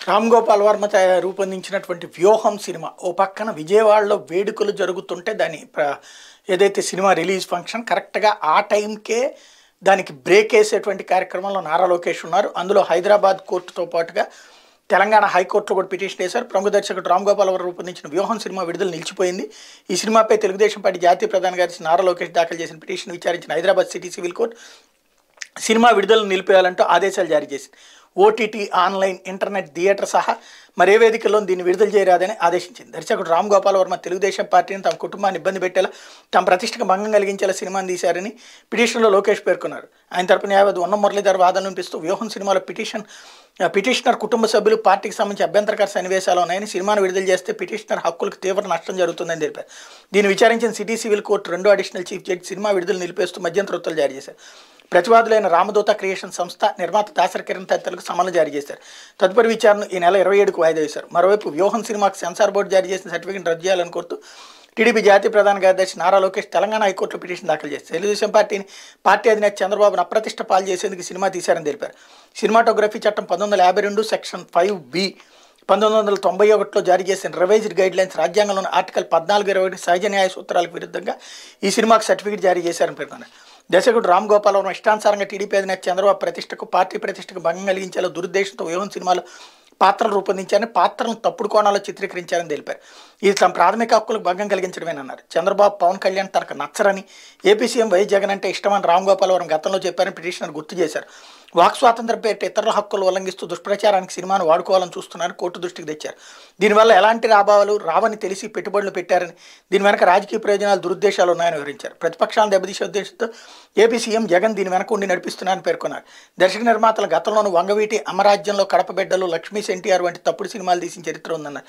రామ్ గోపాల్ వర్మ రూపొందించినటువంటి వ్యూహం సినిమా ఓ పక్కన విజయవాడలో వేడుకలు జరుగుతుంటే ఏదైతే సినిమా రిలీజ్ ఫంక్షన్ కరెక్ట్గా ఆ టైంకే దానికి బ్రేక్ వేసేటువంటి కార్యక్రమంలో నారా లోకేష్ ఉన్నారు. అందులో హైదరాబాద్ కోర్టుతో పాటుగా తెలంగాణ హైకోర్టులో కూడా పిటిషన్ వేశారు. ప్రముఖ దర్శకుడు రామ్ గోపాల్ వర్మ రూపొందించిన వ్యూహం సినిమా విడుదల నిలిచిపోయింది. ఈ సినిమాపై తెలుగుదేశం పార్టీ జాతీయ ప్రధాన కార్యదర్శి నారా లోకేష్ దాఖలు చేసిన పిటిషన్ విచారించిన Hyderabad city civil court cinema విడుదలను నిలిపేయాలంటూ ఆదేశాలు జారీ చేసింది. ఓటీటీ, ఆన్లైన్, ఇంటర్నెట్, థియేటర్ సహా మరే వేదికల్లో దీన్ని విడుదల చేయరాదని ఆదేశించింది. దర్శకుడు రామ్ గోపాల్ వర్మ తెలుగుదేశం పార్టీని తమ కుటుంబాన్ని ఇబ్బంది పెట్టేలా, తమ ప్రతిష్టకు భంగం కలిగించేలా సినిమాని తీశారని పిటిషన్లో లోకేష్ పేర్కొన్నారు. ఆయన తరపు న్యాయవాది ఉన్న మురళీధర్ వాదనలు వినిపిస్తూ వ్యూహం సినిమాలో పిటిషనర్ కుటుంబ సభ్యులు, పార్టీకి సంబంధించి అభ్యంతరకర సన్నివేశాలు ఉన్నాయని, సినిమాను విడుదల చేస్తే పిటిషనర్ హక్కులకు తీవ్ర నష్టం జరుగుతుందని తెలిపారు. దీన్ని విచారించిన సిటీ సివిల్ కోర్టు 2వ అడిషనల్ చీఫ్ జడ్జి సినిమా విడుదల నిలిపేస్తూ మధ్యంతర ఉత్తర్వులు జారీ చేశారు. ప్రతివాదులైన రామదూత క్రియేషన్ సంస్థ, నిర్మాత దాసరి కిరణ్ తదితరులకు సమన్లు జారీ చేశారు. తదుపరి విచారణ ఈ నెల 27కు వాయిదా వేశారు. మరోవైపు వ్యూహం సినిమాకు సెన్సార్ బోర్డు జారీ చేసిన సర్టిఫికేట్ రద్దు చేయాలని కోరుతూ టీడీపీ జాతీయ ప్రధాన కార్యదర్శి నారా లోకేష్ తెలంగాణ హైకోర్టులో పిటిషన్ దాఖలు చేశారు. తెలుగుదేశం పార్టీ అధినేత చంద్రబాబును అప్రతిష్ట పాలు చేసేందుకు సినిమా తీశారని తెలిపారు. సినిమాటోగ్రఫీ చట్టం 1952 సెక్షన్ 5B 1991లో జారీ చేసిన రివైజ్డ్ గైడ్లైన్స్, రాజ్యాంగంలోని ఆర్టికల్ 14(21) సహజ న్యాయ సూత్రాలకు విరుద్ధంగా ఈ సినిమాకు సర్టిఫికేట్ జారీ చేశారని పేర్కొన్నారు. దర్శకుడు రామ్ గోపాల్ వర్మ ఇష్టానుసారంగా టీడీపీ అధినేత చంద్రబాబు ప్రతిష్టకు, పార్టీ ప్రతిష్టకు భంగం కలిగించేలా దురుద్దేశంతో వ్యూహం సినిమాలో పాత్రలు రూపొందించారని, పాత్రలను తప్పుడు కోణాల్లో చిత్రీకరించారని తెలిపారు. ఇది తమ ప్రాథమిక హక్కులకు భంగం కలిగించడమేనన్నారు. చంద్రబాబు, పవన్ కళ్యాణ్ తనకు నచ్చరని, ఏపీ సీఎం వైఎస్ జగన్ అంటే ఇష్టమని రామ్ గోపాల్ వర్మ గతంలో చెప్పారని పిటిషనర్ గుర్తు చేశారు. వాక్ స్వాతంత్ర్యం పేరిట ఇతరుల హక్కులు ఉల్లంఘిస్తూ దుష్ప్రచారానికి సినిమాను వాడుకోవాలని చూస్తున్నారని కోర్టు దృష్టికి తెచ్చారు. దీనివల్ల ఎలాంటి లాభాలు రావని తెలిసి పెట్టుబడులు పెట్టారని, దీని వెనక రాజకీయ ప్రయోజనాలు, దురుద్దేశాలు ఉన్నాయని వివరించారు. ప్రతిపక్షాలను దెబ్బతీసే ఉద్దేశంతో ఏపీ సీఎం జగన్ దీని వెనక ఉండి నడిపిస్తున్నారని పేర్కొన్నారు. దర్శక నిర్మాతల గతంలోనూ వంగవీటి, అమరాజ్యంలో కడప బిడ్డలు, లక్ష్మీ ఎన్టీఆర్ వంటి తప్పుడు సినిమాలు తీసిన చరిత్ర ఉందన్నారు.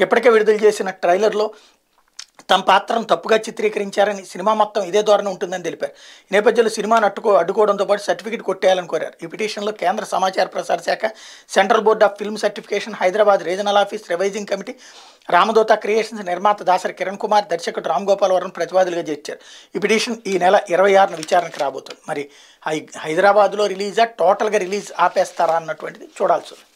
ఇప్పటికే విడుదల చేసిన ట్రైలర్లో తమ పాత్రను తప్పుగా చిత్రీకరించారని, సినిమా మొత్తం ఇదే ధోరణి ఉంటుందని తెలిపారు. ఈ నేపథ్యంలో సినిమాను అడ్డుకోవడంతో పాటు సర్టిఫికేట్ కొట్టేయాలని కోరారు. ఈ పిటిషన్లో కేంద్ర సమాచార ప్రసార శాఖ, central board of film certification, Hyderabad regional office, revising committee, Ramadootha creations నిర్మాత దాసరి కిరణ్ కుమార్, దర్శకుడు రామ్ గోపాల్ వర్మ ప్రతివాదులుగా చేర్చారు. ఈ పిటిషన్ ఈ నెల 26న విచారణకు రాబోతుంది. మరి హైదరాబాద్లో రిలీజా, టోటల్గా రిలీజ్ ఆపేస్తారా అన్నటువంటిది చూడాల్సి ఉంది.